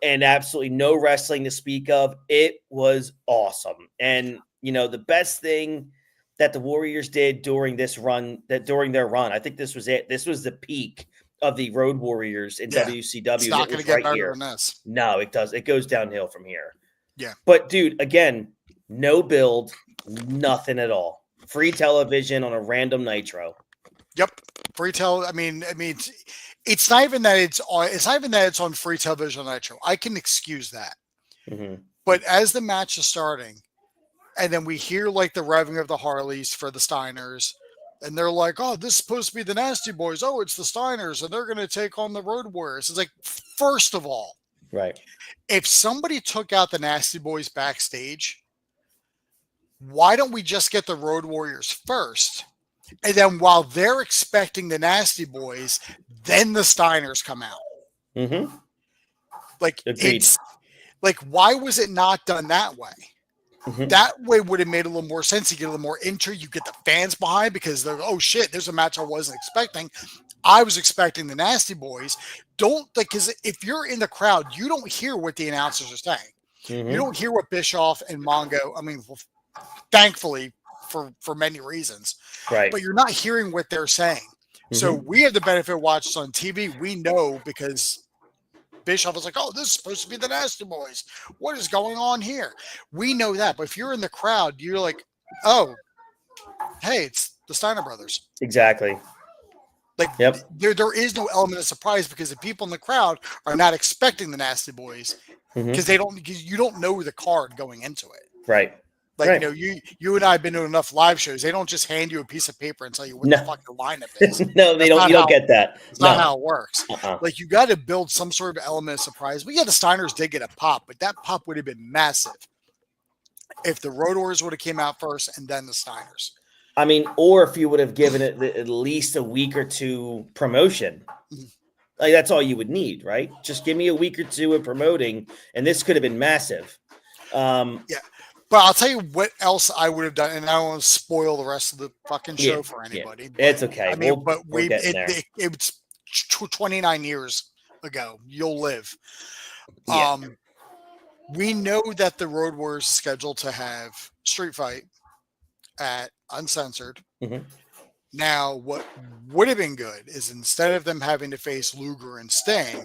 And absolutely no wrestling to speak of. It was awesome. And, the best thing that the Warriors did during their run, I think this was it. This was the peak of the Road Warriors in WCW. It's not going to get better than this. No, it does. It goes downhill from here. Yeah. But, dude, again, no build, nothing at all. Free television on a random Nitro. Yep. Free I mean, it's not even that it's on free television on Nitro. I can excuse that. But as the match is starting, and then we hear like the revving of the Harleys for the Steiners, and they're like, "Oh, this is supposed to be the Nasty Boys. Oh, it's the Steiners, and they're going to take on the Road Warriors." It's like, first of all, right? If somebody took out the Nasty Boys backstage, why don't we just get the Road Warriors first? And then while they're expecting the Nasty Boys, then the Steiners come out. Like, it's like, why was it not done that way? That way would have made a little more sense. You get a little more intro. You get the fans behind because they're, oh shit, there's a match I wasn't expecting. I was expecting the Nasty Boys. Because if you're in the crowd, you don't hear what the announcers are saying. You don't hear what Bischoff and Mongo, thankfully, for many reasons. Right. But you're not hearing what they're saying. So we have the benefit of watching on TV. We know because Bischoff was like, "Oh, this is supposed to be the Nasty Boys. What is going on here?" We know that, but if you're in the crowd, you're like, "Oh, hey, it's the Steiner brothers." Exactly. Like Yep. there is no element of surprise because the people in the crowd are not expecting the Nasty Boys because you don't know the card going into it. Right. Like, right. you and I have been to enough live shows. They don't just hand you a piece of paper and tell you what the fuck the lineup is. No, they don't. You don't get that. It's not how it works. Like, you got to build some sort of element of surprise. But yeah, the Steiners did get a pop, but that pop would have been massive if the Road Warriors would have came out first and then the Steiners. I mean, or if you would have given it at least a week or two promotion. Like, that's all you would need, right? Just give me a week or two of promoting, and this could have been massive. Yeah. But I'll tell you what else I would have done, and I don't want to spoil the rest of the fucking show for anybody. But, it's okay. I mean, it's 29 years ago. You'll live. Yeah. We know that the Road Warriors is scheduled to have Street Fight at Uncensored. Now, what would have been good is instead of them having to face Luger and Sting,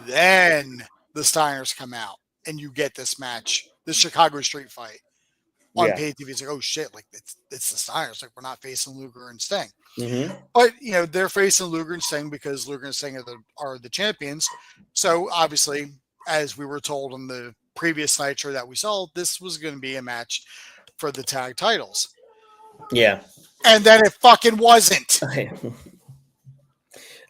then the Steiners come out and you get this match, the Chicago Street Fight on pay TV. It's like, oh shit, like it's the Steiners. Like, we're not facing Luger and Sting. But they're facing Luger and Sting because Luger and Sting are the champions. So obviously, as we were told on the previous Nitro that we saw, this was going to be a match for the tag titles. Yeah. And then it fucking wasn't.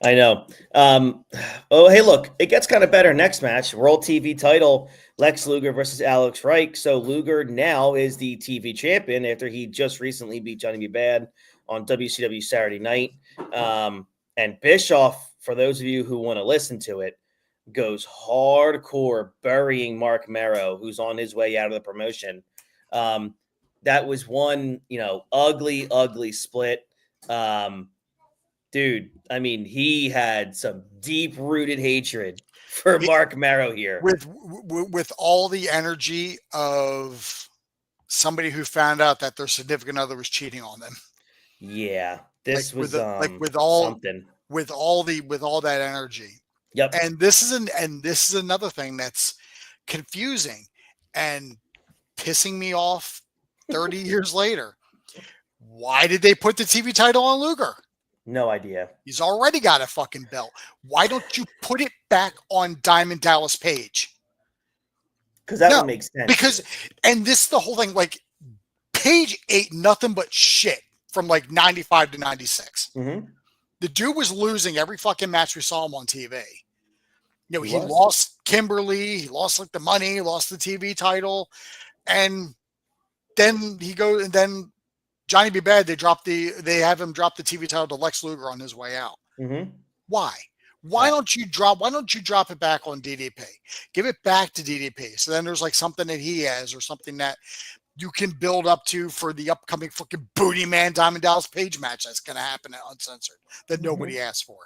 I know. Oh, hey, look, it gets kind of better. Next match, World TV title, Lex Luger versus Alex Reich. So Luger now is the TV champion after he just recently beat Johnny B. Bad on WCW Saturday Night. And Bischoff, for those of you who want to listen to it, goes hardcore burying Mark Merrow, who's on his way out of the promotion. That was one, ugly split. Dude, I mean, he had some deep-rooted hatred for Mark Merrow here. With all the energy of somebody who found out that their significant other was cheating on them. Yeah, this was with all something. With all that energy. Yep. And this is another thing that's confusing and pissing me off 30 years later. Why did they put the TV title on Luger? No idea. He's already got a fucking belt. Why don't you put it back on Diamond Dallas Page? Because that would make sense. And this is the whole thing. Like, Page ate nothing but shit from like 95 to 96. The dude was losing every fucking match we saw him on TV. He lost Kimberly, he lost like the money, he lost the TV title, and then then Johnny B. Bad, they have him drop the TV title to Lex Luger on his way out. Why? Why don't you drop it back on DDP? Give it back to DDP. So then there's like something that he has or something that you can build up to for the upcoming fucking Booty Man Diamond Dallas Page match that's going to happen at Uncensored that nobody asked for.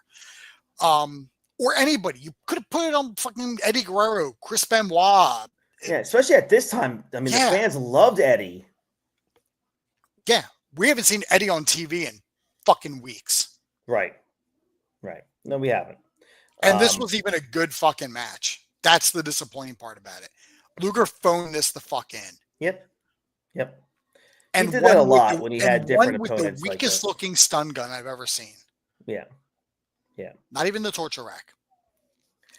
Or anybody. You could have put it on fucking Eddie Guerrero, Chris Benoit. Yeah, especially at this time. I mean, the fans loved Eddie. Yeah, we haven't seen Eddie on TV in fucking weeks. Right. No, we haven't. And this was even a good fucking match. That's the disappointing part about it. Luger phoned this the fuck in. Yep. And he did that a lot when he had different opponents. The weakest looking stun gun I've ever seen. Yeah. Not even the torture rack.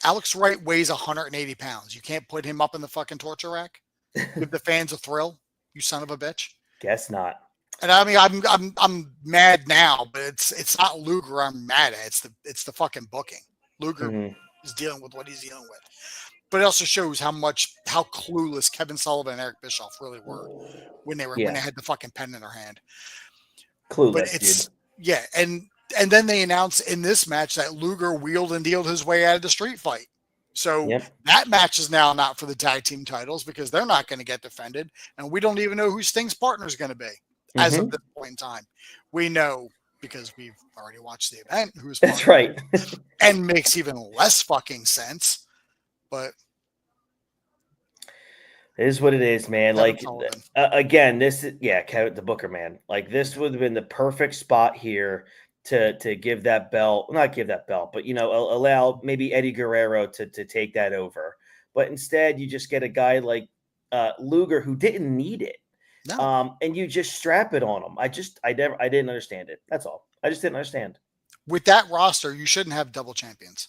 Alex Wright weighs 180 pounds. You can't put him up in the fucking torture rack? Give the fans a thrill, you son of a bitch. Guess not. And I mean, I'm mad now, but it's not Luger I'm mad at. It's the fucking booking. Luger is dealing with what he's dealing with. But it also shows how clueless Kevin Sullivan and Eric Bischoff really were when they had the fucking pen in their hand. Clueless, dude. And then they announced in this match that Luger wheeled and dealed his way out of the street fight. So that match is now not for the tag team titles because they're not going to get defended. And we don't even know who Sting's partner is going to be as of this point in time. We know because we've already watched the event who's that's right. And makes even less fucking sense. But it is what it is, man. Again, this is Kevin the Booker, man. Like, this would have been the perfect spot here to give that belt, not give that belt, but allow maybe Eddie Guerrero to take that over. But instead, you just get a guy like Luger who didn't need it. No. And you just strap it on him. I didn't understand it. That's all. I just didn't understand. With that roster, you shouldn't have double champions.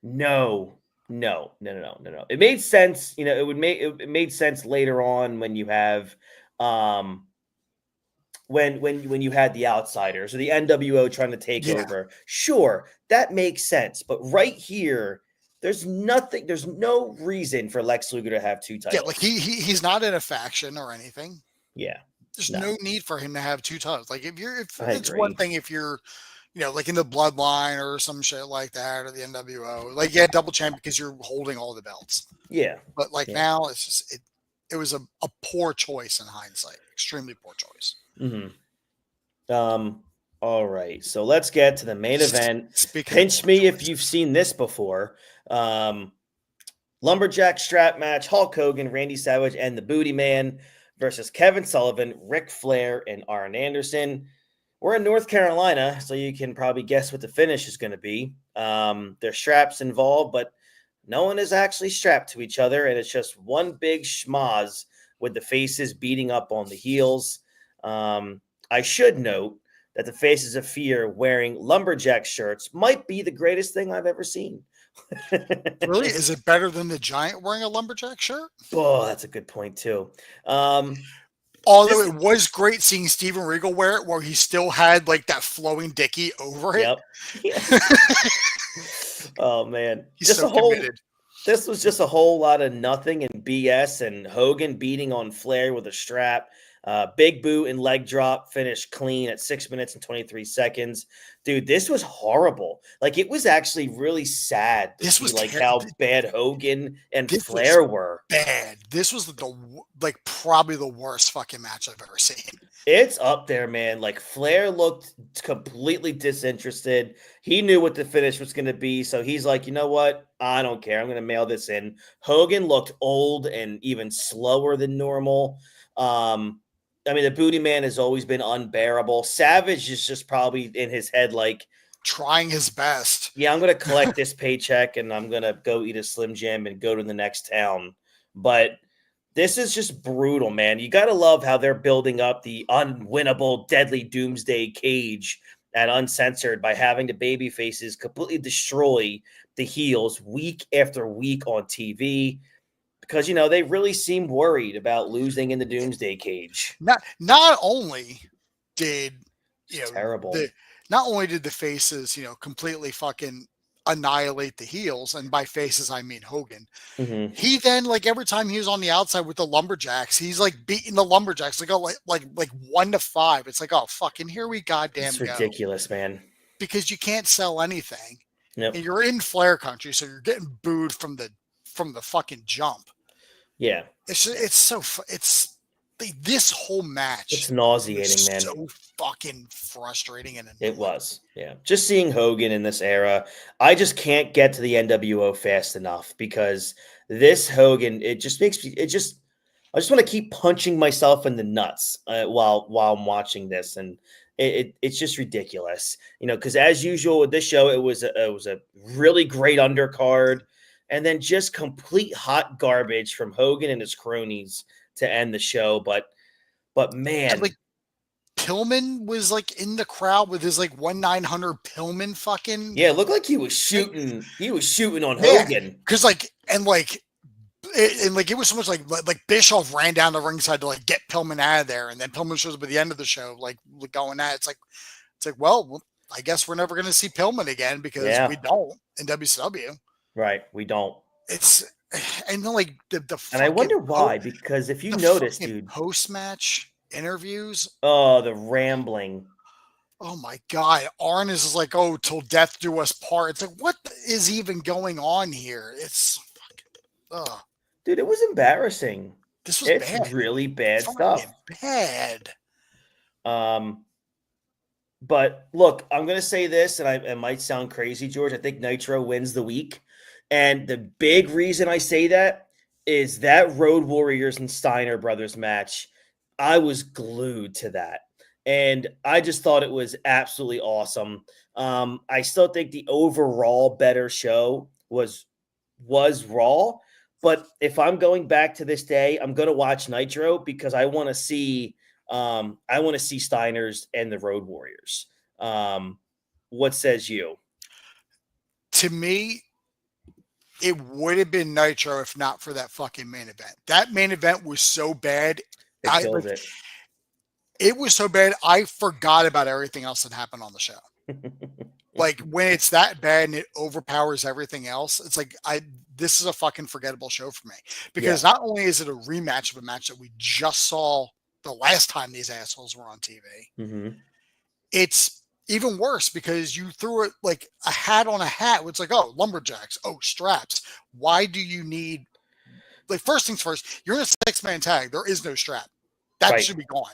No. It made sense. It made sense later on when you have when you had the outsiders or the NWO trying to take over. Sure, that makes sense. But right here, there's no reason for Lex Luger to have two titles. Yeah, like he's not in a faction or anything. Yeah. There's no need for him to have two titles. Like if it's agree. one thing if you're, like in the bloodline or some shit like that, or the NWO, like double champ because you're holding all the belts. Yeah. But now it's just it was a poor choice in hindsight. Extremely poor choice. Mm-hmm. All right. So let's get to the main event. Pinch me if you've seen this before. Lumberjack strap match, Hulk Hogan, Randy Savage, and the Booty Man versus Kevin Sullivan, Ric Flair, and Arn Anderson. We're in North Carolina, so you can probably guess what the finish is going to be. There's straps involved, but no one is actually strapped to each other, and it's just one big schmoz with the faces beating up on the heels. I should note that the Faces of Fear wearing lumberjack shirts might be the greatest thing I've ever seen. Really? Is it better than the Giant wearing a lumberjack shirt? Oh, that's a good point, too. Although it was great seeing Steven Regal wear it, where he still had like that flowing dickie over it. Yep. Oh man, he's just so committed. This was just a whole lot of nothing and BS, and Hogan beating on Flair with a strap. Big boot and leg drop finished clean at 6 minutes and 23 seconds. Dude, this was horrible. Like, it was actually really sad to see how bad Hogan and Flair were. Bad. This was probably the worst fucking match I've ever seen. It's up there, man. Like, Flair looked completely disinterested. He knew what the finish was going to be, so he's like, you know what? I don't care. I'm going to mail this in. Hogan looked old and even slower than normal. I mean, the Booty Man has always been unbearable. Savage is just probably in his head like trying his best. Yeah, I'm going to collect this paycheck and I'm going to go eat a Slim Jim and go to the next town. But this is just brutal, man. You got to love how they're building up the unwinnable, deadly doomsday cage at Uncensored by having the baby faces completely destroy the heels week after week on TV. Because, they really seem worried about losing in the doomsday cage. Not only did, terrible. Not only did the faces, completely fucking annihilate the heels, and by faces, I mean Hogan. Mm-hmm. He then, every time he was on the outside with the lumberjacks, he's beating the lumberjacks, like 1-5. It's like, oh, fucking here we goddamn it's ridiculous, man. Because you can't sell anything. Yep. And you're in Flair country, so you're getting booed from the fucking jump. Yeah, it's this whole match. It's nauseating, man. So fucking frustrating and annoying. It was, yeah. Just seeing Hogan in this era, I just can't get to the NWO fast enough because this Hogan, it just makes me. I just want to keep punching myself in the nuts while I'm watching this, and it's just ridiculous, Because as usual with this show, it was a really great undercard. And then just complete hot garbage from Hogan and his cronies to end the show. But man. And Pillman was in the crowd with his 1-900 Pillman fucking. Yeah, it looked like he was shooting. He was shooting on Hogan. Because it was so much like Bischoff ran down the ringside to get Pillman out of there. And then Pillman shows up at the end of the show, going at it. It's like, well, I guess we're never going to see Pillman again because we don't in WCW. Right, we don't. It's and then the and I wonder why, because if you notice, dude, post-match interviews. Oh, the rambling. Oh my God, Arn is like, oh, till death do us part. It's like, what is even going on here? It's fucking, dude, it was embarrassing. This was bad. Really bad stuff. Bad. But look, I'm gonna say this, and it might sound crazy, George. I think Nitro wins the week. And the big reason I say that is that Road Warriors and Steiner Brothers match. I was glued to that. and I just thought it was absolutely awesome. I still think the overall better show was Raw, but if I'm going back to this day, I'm going to watch Nitro because I want to see Steiners and the Road Warriors. What says you? To me, it would have been Nitro if not for that fucking main event. That main event was so bad. It kills it. It was so bad, I forgot about everything else that happened on the show. Like, when it's that bad and it overpowers everything else, it's like, this is a fucking forgettable show for me. Because not only is it a rematch of a match that we just saw the last time these assholes were on TV, it's even worse because you threw it like a hat on a hat. It's like, oh, lumberjacks, oh, straps. Why do you need, like, first things first, you're in a 6-man tag. There is no strap. That should be gone.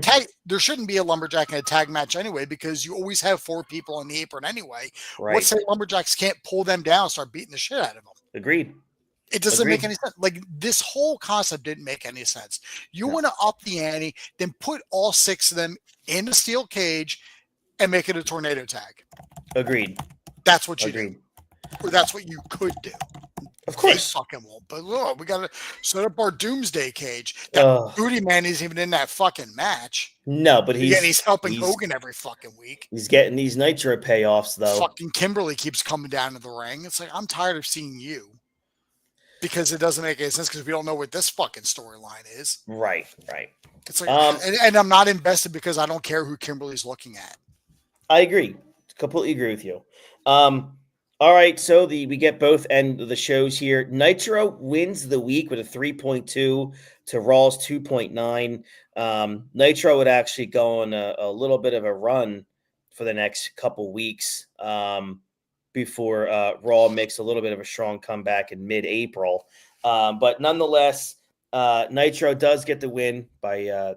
Tag, there shouldn't be a lumberjack in a tag match anyway, because you always have 4 people on the apron anyway. Let's say lumberjacks can't pull them down and start beating the shit out of them. Agreed. It doesn't make any sense. Like, this whole concept didn't make any sense. You want to up the ante, then put all 6 of them in a steel cage and make it a tornado tag. Agreed. That's what you do. Or that's what you could do. Of course. They fucking won't. But look, we got to set up our doomsday cage. That Booty Man isn't even in that fucking match. No, but he's helping Hogan every fucking week. He's getting these Nitro payoffs, though. Fucking Kimberly keeps coming down to the ring. It's like, I'm tired of seeing you. Because it doesn't make any sense because we don't know what this fucking storyline is. Right. It's like, and I'm not invested because I don't care who Kimberly's looking at. I agree. Completely agree with you. All right, so we get both end of the shows here. Nitro wins the week with a 3.2 to Raw's 2.9. Nitro would actually go on a little bit of a run for the next couple weeks before Raw makes a little bit of a strong comeback in mid-April. But nonetheless, Nitro does get the win by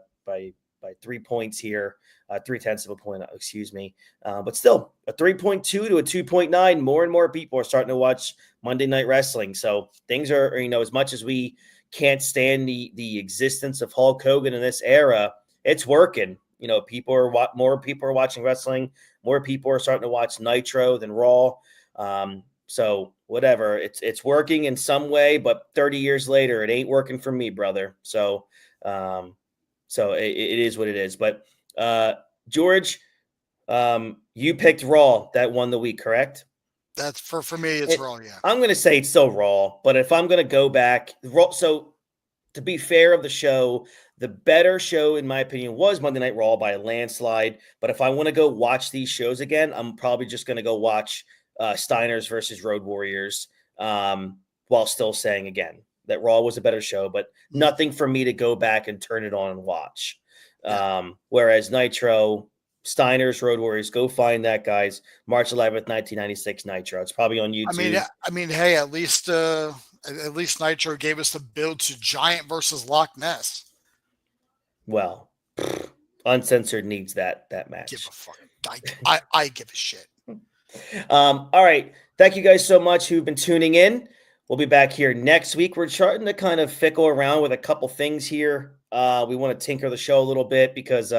3 points here. 0.3 of a point, excuse me. But still, a 3.2 to a 2.9. More and more people are starting to watch Monday Night Wrestling. So things are, as much as we can't stand the existence of Hulk Hogan in this era, it's working. More people are watching wrestling. More people are starting to watch Nitro than Raw. So whatever, it's working in some way, but 30 years later, it ain't working for me, brother. So it is what it is. But George, you picked Raw that won the week, correct? That's for me, it's Raw, yeah. I'm going to say it's still Raw, but if I'm going to go back, so to be fair of the show, the better show, in my opinion, was Monday Night Raw by a landslide. But if I want to go watch these shows again, I'm probably just going to go watch Steiners versus Road Warriors while still saying again that Raw was a better show, but nothing for me to go back and turn it on and watch. Whereas Nitro, Steiners, Road Warriors, go find that, guys. March 11th, 1996 Nitro. It's probably on YouTube. I mean, hey, at least Nitro gave us the build to Giant versus Loch Ness. Well, Uncensored needs that match. Give a fuck. I give a shit. All right. Thank you guys so much who've been tuning in. We'll be back here next week. We're starting to kind of fickle around with a couple things here. We want to tinker the show a little bit because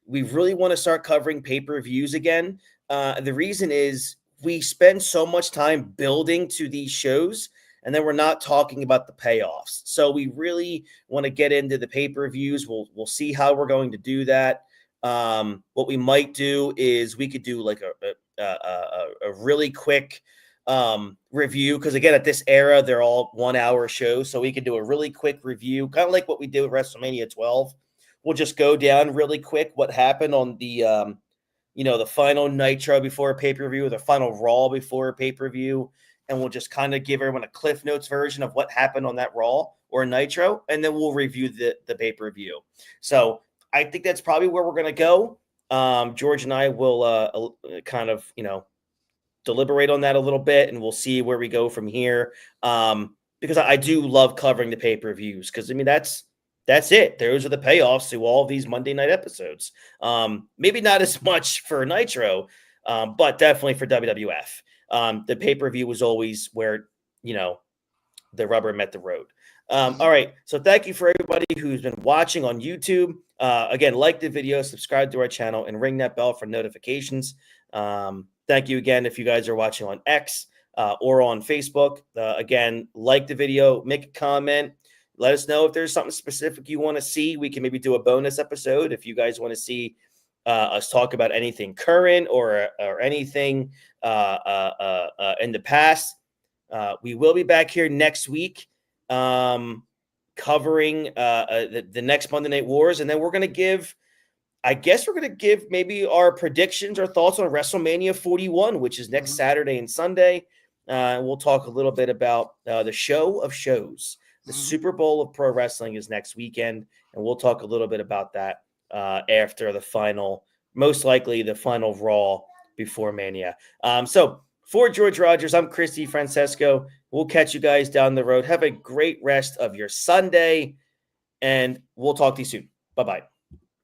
we really want to start covering pay-per-views again. The reason is we spend so much time building to these shows, and then we're not talking about the payoffs. So we really want to get into the pay-per-views. We'll see how we're going to do that. What we might do is we could do like a really quick review, because again, at this era, they're all 1 hour shows. So we could do a really quick review, kind of like what we did with WrestleMania 12. We'll just go down really quick what happened on the the final Nitro before a pay-per-view, or the final Raw before a pay-per-view, and we'll just kind of give everyone a Cliff Notes version of what happened on that Raw or Nitro, and then we'll review the pay-per-view. So I think that's probably where we're going to go. George and I will kind of, deliberate on that a little bit, and we'll see where we go from here. Because I do love covering the pay-per-views, because that's it. Those are the payoffs to all of these Monday night episodes. Maybe not as much for Nitro, but definitely for WWF. The pay-per-view was always where, the rubber met the road. All right. So thank you for everybody who's been watching on YouTube. Again, like the video, subscribe to our channel, and ring that bell for notifications. Thank you again if you guys are watching on X or on Facebook. Again, like the video, make a comment. Let us know if there's something specific you want to see. We can maybe do a bonus episode if you guys want to see us talk about anything current or anything in the past. We will be back here next week covering the next Monday Night Wars, and then we're going to give maybe our predictions or thoughts on WrestleMania 41, which is next Saturday and Sunday. We'll talk a little bit about the show of shows. The Super Bowl of Pro Wrestling is next weekend, and we'll talk a little bit about that after the final, most likely the final Raw before Mania. So for George Rogers, I'm Christy Francesco. We'll catch you guys down the road. Have a great rest of your Sunday, and we'll talk to you soon. Bye-bye.